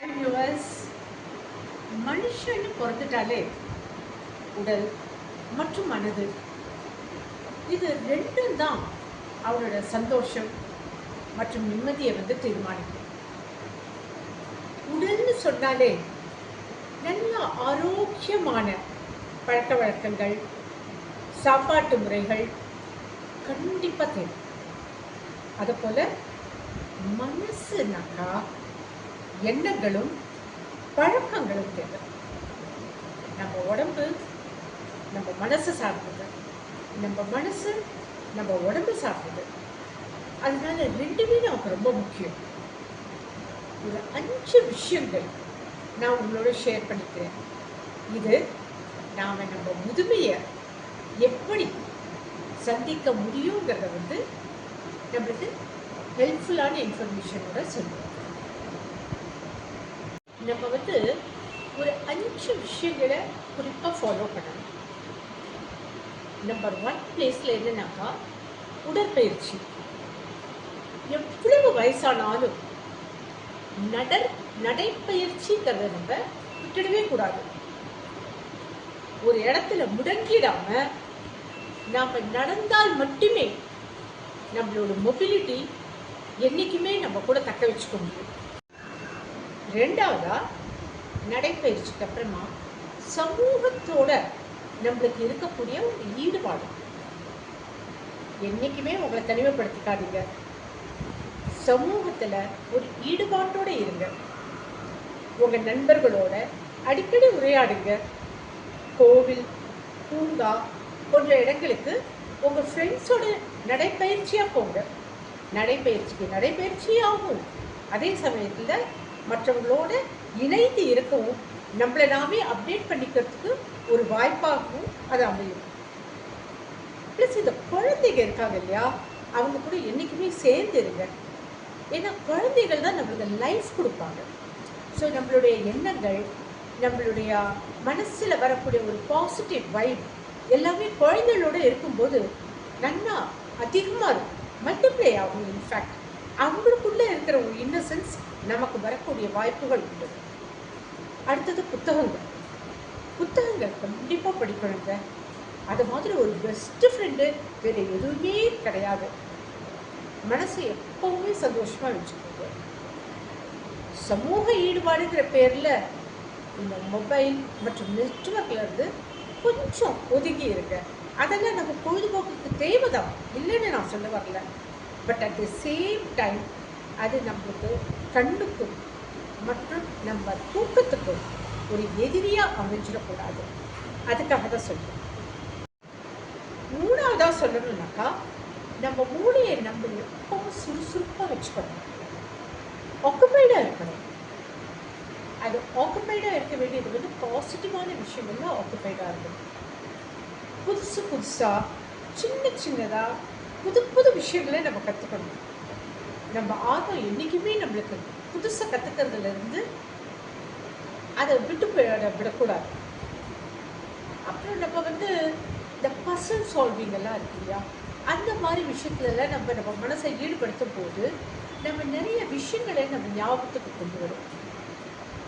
Viewers, மனுஷன் பிறந்துட்டாலே உடல் மற்றும் மனது இது ரெண்டும் தான் அவனோட சந்தோஷம் மற்றும் நிம்மதியை தீர்மானிக்கும். உடல்னு சொன்னாலே நல்ல ஆரோக்கியமான பழக்க வழக்கங்கள், சாப்பாட்டு முறைகள் கண்டிப்பாக தேவை. அதுபோல் மனசுனாக்கா எண்ணங்களும் பழக்கங்களும் தேவை. நம்ம உடம்பு நம்ம மனசு சார்ந்தது, நம்ம மனசு நம்ம உடம்பு சார்ந்தது. அதனால ரெண்டுமே நமக்கு ரொம்ப முக்கியம். ஒரு 5 விஷயங்கள் நான் உங்களோட ஷேர் பண்ணிக்கிறேன். இது நாம் நம்ம முதுமையை எப்படி சந்திக்க முடியுங்கிறத நம்மளுக்கு ஹெல்ப்ஃபுல்லான இன்ஃபர்மேஷனோட சொல்லுவோம். நம்ம ஒரு 5 விஷயங்களை குறிப்பாக ஃபாலோ பண்ணணும். நம்பர் 1 பிளேஸில் என்னன்னாக்கா உடற்பயிற்சி. எவ்வளவு வயசானாலும் நடைப்பயிற்சிங்கிறத நம்ம விட்டுடவே கூடாது. ஒரு இடத்துல முடங்கிடாம நாம் நடந்தால் மட்டுமே நம்மளோட மொபிலிட்டி என்றைக்குமே நம்ம கூட தக்க வச்சுக்க முடியும். ரெண்டாவதா, நடைப்பயிற்சிக்கு அப்புறமா சமூகத்தோட நம்மளுக்கு இருக்கக்கூடிய ஒரு ஈடுபாடு. என்றைக்குமே உங்களை தனிமைப்படுத்திக்காதீங்க. சமூகத்தில் ஒரு ஈடுபாட்டோடு இருங்க. உங்கள் நண்பர்களோட அடிக்கடி உரையாடுங்க. கோவில், பூங்கா போன்ற இடங்களுக்கு உங்கள் ஃப்ரெண்ட்ஸோட நடைப்பயிற்சியாக போங்க. நடைப்பயிற்சியாகும். அதே சமயத்தில் மற்றவங்களோட இணைந்து இருக்கவும், நம்மளை நாமே அப்டேட் பண்ணிக்கிறதுக்கு ஒரு வாய்ப்பாகவும் அது அமையும். ப்ளஸ் இந்த குழந்தைங்க இருக்காங்க இல்லையா, அவங்க கூட என்றைக்குமே சேர்ந்து இருங்க. ஏன்னா குழந்தைகள் தான் நம்மளுக்கு லைஃப் கொடுப்பாங்க. ஸோ நம்மளுடைய எண்ணங்கள், நம்மளுடைய மனசில் வரக்கூடிய ஒரு பாசிட்டிவ் வைப் எல்லாமே குழந்தைகளோடு இருக்கும்போது நல்லா அதிகமாக இருக்கும், மல்டிப்ளை ஆகும். இன்ஃபேக்ட் அவங்களுக்குள்ளே இருக்கிற ஒரு இன்னசென்ஸ் நமக்கு வரக்கூடிய வாய்ப்புகள் உண்டு. அடுத்தது புத்தகங்கள் கண்டிப்பாக படிக்கணுங்க. அது மாதிரி ஒரு பெஸ்ட்டு ஃப்ரெண்டு வேறு எதுவுமே கிடையாது. மனசை எப்பவுமே சந்தோஷமாக வச்சுக்கோங்க. சமூக ஈடுபாடுங்கிற பேரில் இந்த மொபைல் மற்றும் நெட்வொர்க்கில் இருந்து கொஞ்சம் ஒதுங்கி இருங்க. அதெல்லாம் நம்ம பொழுதுபோக்குக்கு தேவைதான், இல்லைன்னு நான் சொல்ல வரல. But at the same time அது நம்மளுக்கு கண்ணுக்கும் மற்றும் நம்ம தூக்கத்துக்கும் ஒரு எதிரியாக அமைஞ்சிடக்கூடாது. அதுக்காக தான் சொல்லுவேன். மூணாவதாக சொல்லணும்னாக்கா, நம்ம மூளையை நம்ம எப்பவும் சுறுசுறுப்பாக வச்சுக்கணும், ஆக்குபைடாக இருக்கணும். அது ஆக்குபைடாக இருக்க வேண்டியது பாசிட்டிவான விஷயங்கள்ல ஆக்குபைடாக இருக்கணும். புதுசாக சின்னதாக புது விஷயங்களை நம்ம கற்றுக்கணும். நம்ம ஆர்வம் என்றைக்குமே நம்மளுக்கு புதுசாக கற்றுக்கிறதுலேருந்து அதை விடக்கூடாது. அப்புறம் நம்ம இந்த பசில் சால்விங் எல்லாம் இருக்கு இல்லையா, அந்த மாதிரி விஷயத்துலலாம் நம்ம மனசை ஈடுபடுத்தும் போது நம்ம நிறைய விஷயங்களை நம்ம ஞாபகத்துக்கு கொண்டு வரும்.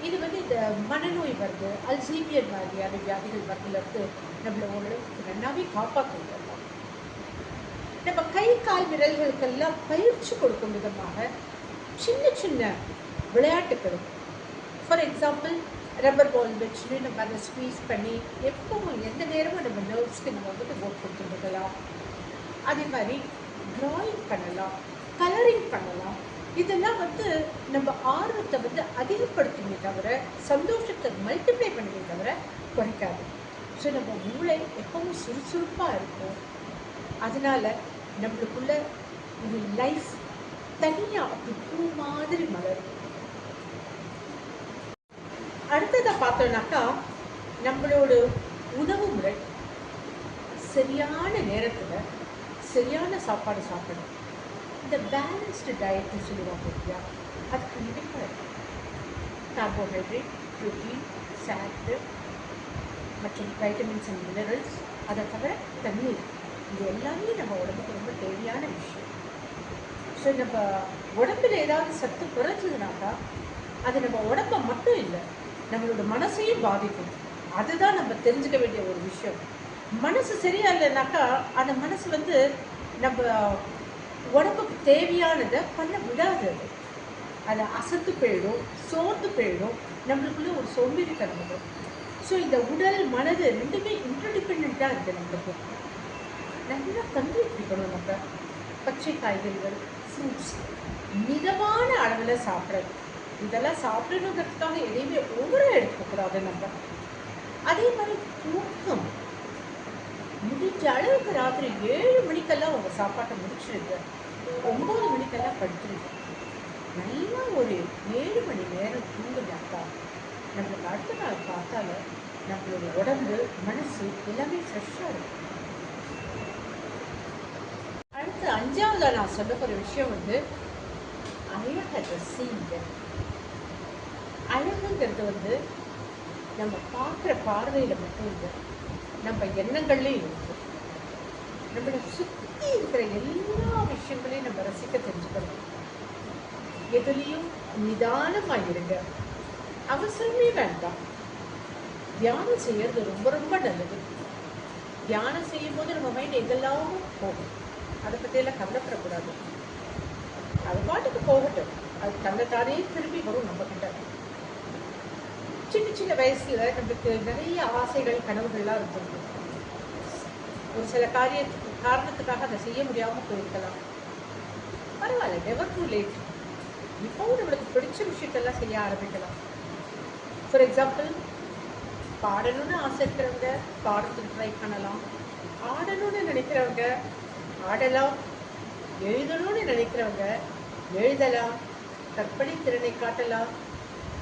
இது இந்த மனநோய் வருது, அல்சீமியர் மாதிரியான வியாதிகள் வரதுலேருந்து நம்மளை ஓரளவுக்கு நல்லாவே காப்பாற்றுவோம். நம்ம கை கால் விரல்களுக்கெல்லாம் பயிற்சி கொடுக்கும் விதமாக சின்ன விளையாட்டுகள், ஃபார் எக்ஸாம்பிள் ரப்பர் பால் வச்சுன்னு நம்ம அதை ஸ்குவீஸ் பண்ணி எப்பவும் எந்த நேரமும் நம்ம நர்வ்ஸ்க்கு நம்ம ஒர்க் கொடுத்துருக்கலாம். அதே மாதிரி ட்ராயிங் பண்ணலாம், கலரிங் பண்ணலாம். இதெல்லாம் நம்ம ஆர்வத்தை அதிகப்படுத்துமே தவிர, சந்தோஷத்தை மல்டிப்ளை பண்ணுமே தவிர குறைக்காது. ஸோ நம்ம மூளை எப்பவும் சுறுசுறுப்பாக இருக்கும். அதனால நம்மளுக்குள்ள ஒரு லைஃப் தனியாக அப்படி பூ மாதிரி மலரும். அடுத்ததை பார்த்தோம்னாக்கா, நம்மளோட உணவு முறை சரியான நேரத்தில் சரியான சாப்பாடு சாப்பிடணும். இந்த பேலன்ஸ்டு டயட்னு சொல்லுவாங்க இல்லையா, அது கண்டிப்பாக இருக்கும். கார்போஹைட்ரேட், ப்ரோட்டீன், ஃபேட்டு மற்றும் வைட்டமின்ஸ் அண்ட் மினரல்ஸ், அதை தவிர தண்ணீர், இது எல்லாமே நம்ம உடம்புக்கு ரொம்ப தேவையான விஷயம். ஸோ நம்ம உடம்புல ஏதாவது சத்து குறைஞ்சதுனாக்கா அது நம்ம உடம்ப மட்டும் இல்லை, நம்மளோட மனசையும் பாதிக்கும். அதுதான் நம்ம தெரிஞ்சுக்க வேண்டிய ஒரு விஷயம். மனசு சரியா இல்லைனாக்கா அந்த மனசு வந்து நம்ம உடம்புக்கு தேவையானதை பண்ண விடாது. அது அது அசத்து போயிடும், சோர்ந்து போயிடும், நம்மளுக்குள்ள ஒரு சோம்பேறித்தனம் வரும். ஸோ இந்த உடல் மனது ரெண்டுமே இன்டர்டிபெண்ட்டாக இருக்குது நம்மளுக்கு. நல்லா தண்ணி குடிக்கணும் நம்ம. பச்சை காய்கறிகள், ஃப்ரூட்ஸ் மிதமான அளவில் சாப்பிட்றது. இதெல்லாம் சாப்பிடணுங்கிறதுக்காக எதையுமே ஓவராக எடுக்கக்கூடாது நம்ம. அதே மாதிரி தூக்கம், முடிஞ்ச அளவுக்கு ராத்திரி 7 மணிக்கெல்லாம் உங்கள் சாப்பாட்டை முடிச்சிடுங்க. 9 மணிக்கெல்லாம் படுத்துருங்க. நல்லா ஒரு 7 மணி நேரம் தூங்குனாக்கா நம்மளுக்கு அடுத்த நாள் பார்த்தால நம்மளோட உடம்பு மனசு எல்லாமே ஃப்ரெஷ்ஷாக இருக்கும். அடுத்து 5ஆவதாக நான் சொல்ல போகிற விஷயம் வந்து அழகை ரசிங்க. அழகுங்கிறது வந்து நம்ம பார்க்குற பார்வையில் மட்டும் இல்லை, நம்ம எண்ணங்கள்லேயும் இருக்கு. நம்மளை சுற்றி இருக்கிற எல்லா விஷயங்களையும் நம்ம ரசிக்க தெரிஞ்சுக்கணும். எதுலேயும் நிதானமாக இருங்க, அவசரமே வேண்டாம். தியானம் செய்யறது ரொம்ப ரொம்ப நல்லது. தியானம் செய்யும் போது நம்ம மைண்ட் எங்கெல்லாம் போகும், அதை பற்றியெல்லாம் கவலைப்படக்கூடாது. அது பாட்டுக்கு போகட்டும், அது தன்னைத்தானே திரும்பி வரும் நம்ம கிட்ட. சின்ன சின்ன வயசுல நம்மளுக்கு நிறைய ஆசைகள் கனவுகள்லாம் இருந்திருக்கும். ஒரு சில காரணத்துக்காக அதை செய்ய முடியாமல் போயிருக்கலாம். பரவாயில்ல, நெவர் டூ லேட். இப்போவும் நம்மளுக்கு பிடிச்ச விஷயத்தெல்லாம் செய்ய ஆரம்பிக்கலாம். ஃபார் எக்ஸாம்பிள், பாடணும்னு ஆசை இருக்கிறவங்க பாடத்துக்கு ட்ரை பண்ணலாம். ஆடணும்னு நினைக்கிறவங்க ஆடலாம். எழுதணும்னு நினைக்கிறவங்க எழுதலாம். கற்பனை திறனை காட்டலாம்.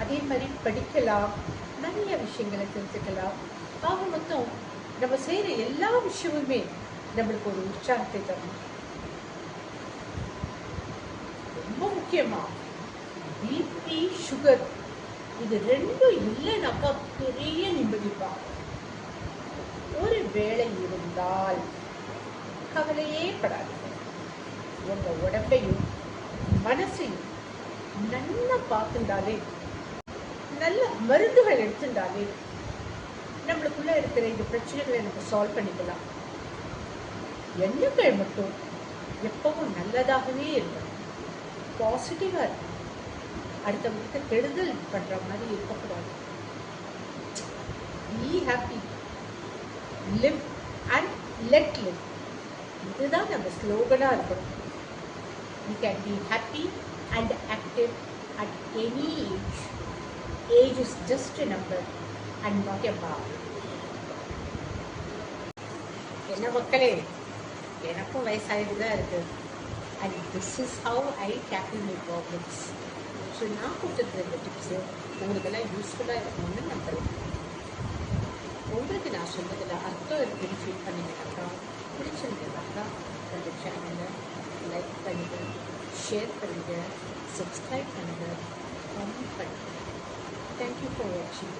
அதே மாதிரி படிக்கலாம். நிறைய விஷயங்களை தெரிஞ்சுக்கலாம். ஆக மொத்தம் நம்ம செய்கிற எல்லா விஷயமுமே நம்மளுக்கு ஒரு உற்சாகத்தை தரும். ரொம்ப முக்கியமாக பிபி, சுகர் இது ரெண்டும் இல்லைனாக்கா பெரிய நிம்மதிப்பா. ஒரு வேலை இருந்தால் கவலையே படாதீங்க. உங்கள் உடம்பையும் மனசையும் நல்லா பார்த்துட்டாலே, நல்ல மருந்துகள் எடுத்துட்டாலே நம்மளுக்குள்ள இருக்கிற இந்த பிரச்சனைகளை நம்ம சால்வ் பண்ணிக்கலாம். எண்ணங்கள் மட்டும் எப்பவும் நல்லதாகவே இருக்கணும், பாசிட்டிவாக இருக்கணும். அடுத்தவங்களுக்கு கெடுதல் பண்ணுற மாதிரி இருக்கக்கூடாது. Be happy, live and let live. இதுதான் நம்ம ஸ்லோகனாக இருக்கணும். You can be happy and active at any age. Age is just a number and not a bar. என்ன மக்களே, எனக்கும் வயசாகிட்டு தான் இருக்குது. And this is how I tackle my problems. So நான் கொடுத்துருக்குற இந்த டிப்ஸு உங்களுக்கெல்லாம் யூஸ்ஃபுல்லாக இருக்கணும்னு நம்புகிறேன். உங்களுக்கு நான் சொன்னதில் அர்த்தம் இருக்குன்னு ஃபீல் பண்ணிங்கனாக்கா, பிடிச்சிருந்ததுனாக்கா அந்த சேனலை லைக் பண்ணுங்கள், ஷேர் பண்ணுங்கள், சப்ஸ்கிரைப் பண்ணுங்கள், கமெண்ட் பண்ணுங்கள். தேங்க்யூ ஃபார் வாட்சிங்.